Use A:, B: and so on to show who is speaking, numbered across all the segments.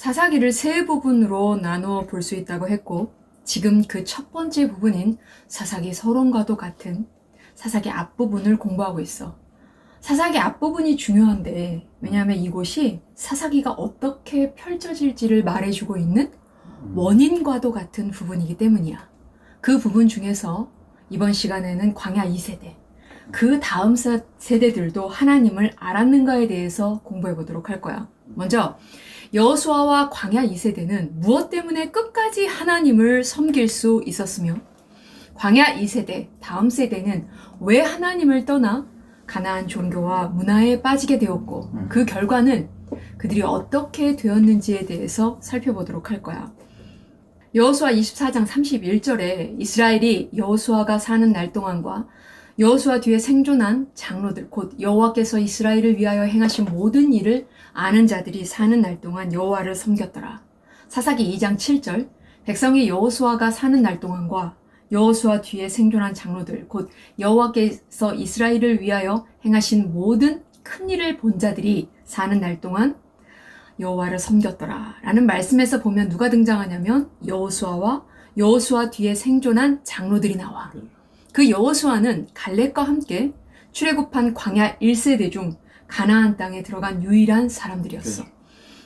A: 사사기를 세 부분으로 나누어 볼 수 있다고 했고, 지금 그 첫 번째 부분인 사사기 서론과도 같은 사사기 앞부분을 공부하고 있어. 사사기 앞부분이 중요한데, 왜냐하면 이곳이 사사기가 어떻게 펼쳐질지를 말해주고 있는 원인과도 같은 부분이기 때문이야. 그 부분 중에서 이번 시간에는 광야 2세대, 그 다음 세대들도 하나님을 알았는가에 대해서 공부해 보도록 할 거야. 먼저 여호수아와 광야 2세대는 무엇 때문에 끝까지 하나님을 섬길 수 있었으며, 광야 2세대, 다음 세대는 왜 하나님을 떠나 가나안 종교와 문화에 빠지게 되었고, 그 결과는 그들이 어떻게 되었는지에 대해서 살펴보도록 할 거야. 여호수아 24장 31절에 이스라엘이 여호수아가 사는 날 동안과 여호수아 뒤에 생존한 장로들, 곧 여호와께서 이스라엘을 위하여 행하신 모든 일을 아는 자들이 사는 날 동안 여호와를 섬겼더라. 사사기 2장 7절, 백성이 여호수아가 사는 날 동안과 여호수아 뒤에 생존한 장로들, 곧 여호와께서 이스라엘을 위하여 행하신 모든 큰 일을 본 자들이 사는 날 동안 여호와를 섬겼더라 라는 말씀에서 보면 누가 등장하냐면 여호수아와 여호수아 뒤에 생존한 장로들이 나와. 그 여호수아는 갈렙과 함께 출애굽한 광야 1세대 중 가나안 땅에 들어간 유일한 사람들이었어.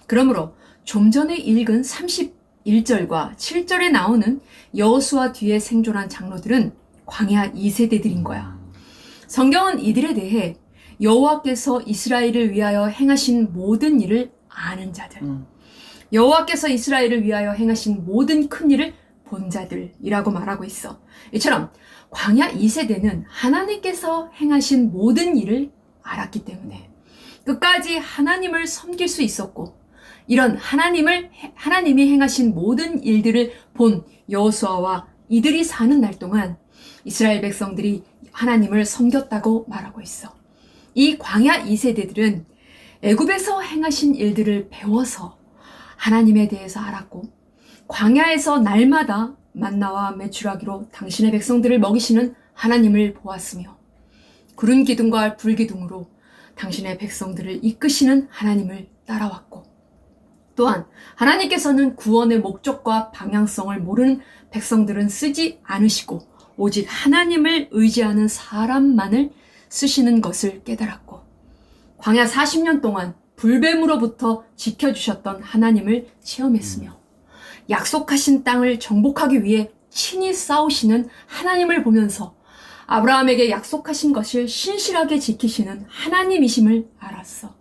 A: 그러므로 좀 전에 읽은 31절과 7절에 나오는 여호수아 뒤에 생존한 장로들은 광야 2세대들인 거야. 성경은 이들에 대해 여호와께서 이스라엘을 위하여 행하신 모든 일을 아는 자들, 여호와께서 이스라엘을 위하여 행하신 모든 큰 일을 본 자들이라고 말하고 있어. 이처럼 광야 2세대는 하나님께서 행하신 모든 일을 알았기 때문에 끝까지 하나님을 섬길 수 있었고, 이런 하나님이 행하신 모든 일들을 본 여호수아와 이들이 사는 날 동안 이스라엘 백성들이 하나님을 섬겼다고 말하고 있어. 이 광야 2세대들은 애굽에서 행하신 일들을 배워서 하나님에 대해서 알았고, 광야에서 날마다 만나와 메추라기로 당신의 백성들을 먹이시는 하나님을 보았으며, 구름 기둥과 불 기둥으로 당신의 백성들을 이끄시는 하나님을 따라왔고, 또한 하나님께서는 구원의 목적과 방향성을 모르는 백성들은 쓰지 않으시고 오직 하나님을 의지하는 사람만을 쓰시는 것을 깨달았고, 광야 40년 동안 불뱀으로부터 지켜주셨던 하나님을 체험했으며, 약속하신 땅을 정복하기 위해 친히 싸우시는 하나님을 보면서 아브라함에게 약속하신 것을 신실하게 지키시는 하나님이심을 알았어.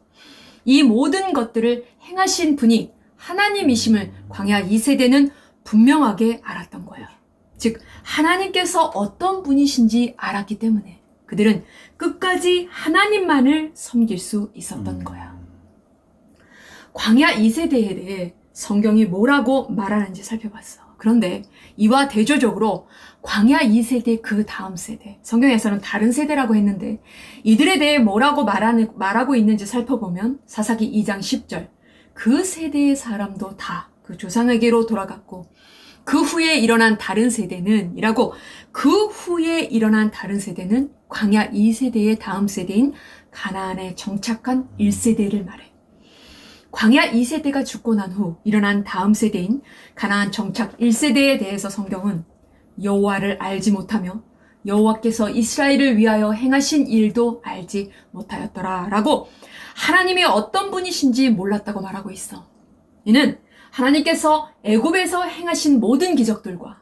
A: 이 모든 것들을 행하신 분이 하나님이심을 광야 2세대는 분명하게 알았던 거야. 즉, 하나님께서 어떤 분이신지 알았기 때문에 그들은 끝까지 하나님만을 섬길 수 있었던 거야. 광야 2세대에 대해 성경이 뭐라고 말하는지 살펴봤어. 그런데 이와 대조적으로 광야 2세대 그 다음 세대, 성경에서는 다른 세대라고 했는데 이들에 대해 뭐라고 말하고 있는지 살펴보면 사사기 2장 10절, 그 세대의 사람도 다 그 조상에게로 돌아갔고 그 후에 일어난 다른 세대는 이라고, 그 후에 일어난 다른 세대는 광야 2세대의 다음 세대인 가나안에 정착한 1세대를 말해. 광야 2세대가 죽고 난 후 일어난 다음 세대인 가나안 정착 1세대에 대해서 성경은 여호와를 알지 못하며 여호와께서 이스라엘을 위하여 행하신 일도 알지 못하였더라 라고 하나님이 어떤 분이신지 몰랐다고 말하고 있어. 이는 하나님께서 애굽에서 행하신 모든 기적들과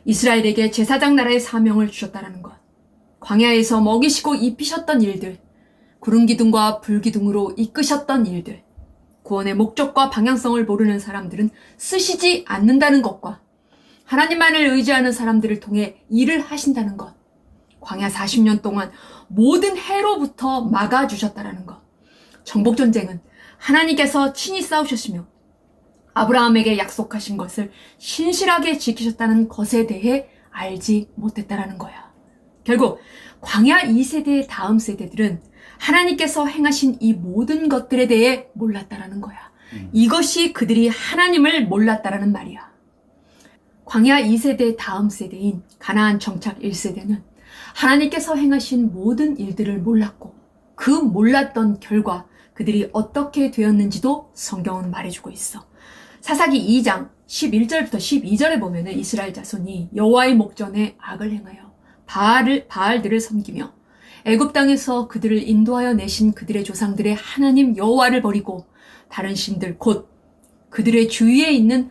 A: 이스라엘에게 제사장 나라의 사명을 주셨다라는 것, 광야에서 먹이시고 입히셨던 일들, 구름 기둥과 불 기둥으로 이끄셨던 일들, 구원의 목적과 방향성을 모르는 사람들은 쓰시지 않는다는 것과 하나님만을 의지하는 사람들을 통해 일을 하신다는 것, 광야 40년 동안 모든 해로부터 막아주셨다는 것, 정복전쟁은 하나님께서 친히 싸우셨으며 아브라함에게 약속하신 것을 신실하게 지키셨다는 것에 대해 알지 못했다는 거야. 결국 광야 2세대의 다음 세대들은 하나님께서 행하신 이 모든 것들에 대해 몰랐다라는 거야. 이것이 그들이 하나님을 몰랐다라는 말이야. 광야 2세대 다음 세대인 가나안 정착 1세대는 하나님께서 행하신 모든 일들을 몰랐고, 그 몰랐던 결과 그들이 어떻게 되었는지도 성경은 말해주고 있어. 사사기 2장 11절부터 12절에 보면은 이스라엘 자손이 여호와의 목전에 악을 행하여 바알들을 섬기며 애굽 땅에서 그들을 인도하여 내신 그들의 조상들의 하나님 여호와를 버리고 다른 신들 곧 그들의 주위에 있는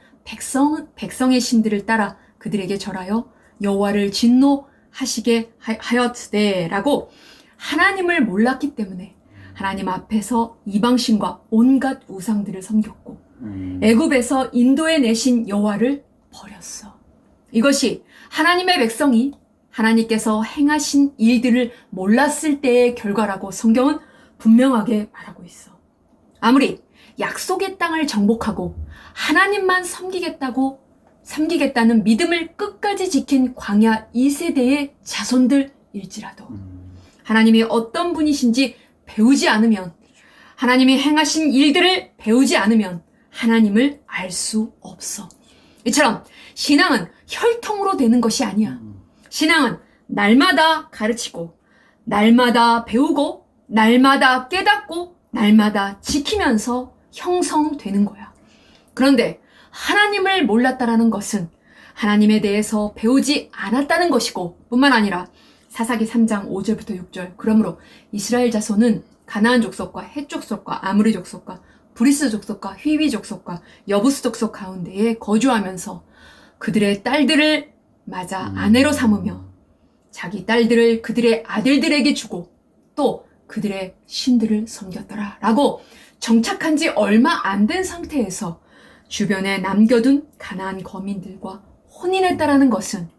A: 백성의 신들을 따라 그들에게 절하여 여호와를 진노하시게 하였으되라고 하나님을 몰랐기 때문에 하나님 앞에서 이방신과 온갖 우상들을 섬겼고 애굽에서 인도해 내신 여호와를 버렸어. 이것이 하나님의 백성이 하나님께서 행하신 일들을 몰랐을 때의 결과라고 성경은 분명하게 말하고 있어. 아무리 약속의 땅을 정복하고 하나님만 섬기겠다는 믿음을 끝까지 지킨 광야 2세대의 자손들일지라도 하나님이 어떤 분이신지 배우지 않으면, 하나님이 행하신 일들을 배우지 않으면 하나님을 알 수 없어. 이처럼 신앙은 혈통으로 되는 것이 아니야. 신앙은 날마다 가르치고, 날마다 배우고, 날마다 깨닫고, 날마다 지키면서 형성되는 거야. 그런데 하나님을 몰랐다라는 것은 하나님에 대해서 배우지 않았다는 것이고, 뿐만 아니라 사사기 3장 5절부터 6절, 그러므로 이스라엘 자손은 가나안 족속과 헷 족속과 아무리 족속과 브리스 족속과 휘위 족속과 여부스 족속 가운데에 거주하면서 그들의 딸들을 맞아 아내로 삼으며 자기 딸들을 그들의 아들들에게 주고 또 그들의 신들을 섬겼더라 라고 정착한 지 얼마 안 된 상태에서 주변에 남겨둔 가나안 거민들과 혼인했다라는 것은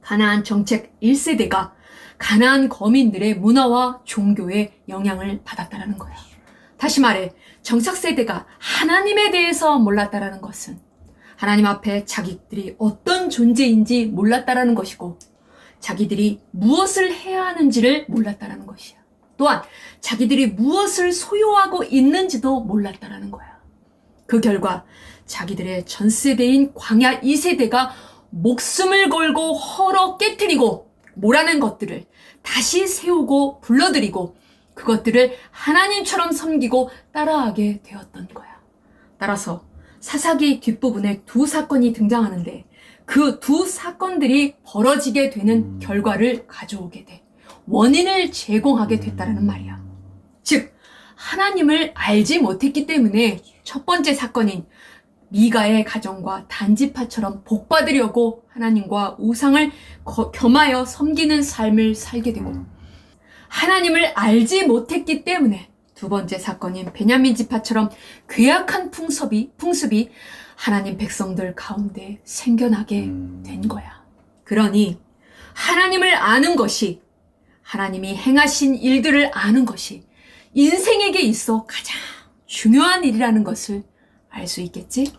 A: 가나안 정책 1세대가 가나안 거민들의 문화와 종교에 영향을 받았다라는 거야. 다시 말해 정착 세대가 하나님에 대해서 몰랐다라는 것은 하나님 앞에 자기들이 어떤 존재인지 몰랐다라는 것이고 자기들이 무엇을 해야 하는지를 몰랐다라는 것이야. 또한 자기들이 무엇을 소유하고 있는지도 몰랐다라는 거야. 그 결과 자기들의 전 세대인 광야 2세대가 목숨을 걸고 헐어 깨트리고 몰아낸 것들을 다시 세우고 불러들이고 그것들을 하나님처럼 섬기고 따라하게 되었던 거야. 따라서 사사기 뒷부분에 두 사건이 등장하는데 그 두 사건들이 벌어지게 되는 결과를 가져오게 돼. 원인을 제공하게 됐다라는 말이야. 즉 하나님을 알지 못했기 때문에 첫 번째 사건인 미가의 가정과 단지파처럼 복받으려고 하나님과 우상을 겸하여 섬기는 삶을 살게 되고 하나님을 알지 못했기 때문에 두 번째 사건인 베냐민 지파처럼 괴악한 풍습이 하나님 백성들 가운데 생겨나게 된 거야. 그러니 하나님을 아는 것이, 하나님이 행하신 일들을 아는 것이 인생에게 있어 가장 중요한 일이라는 것을 알 수 있겠지?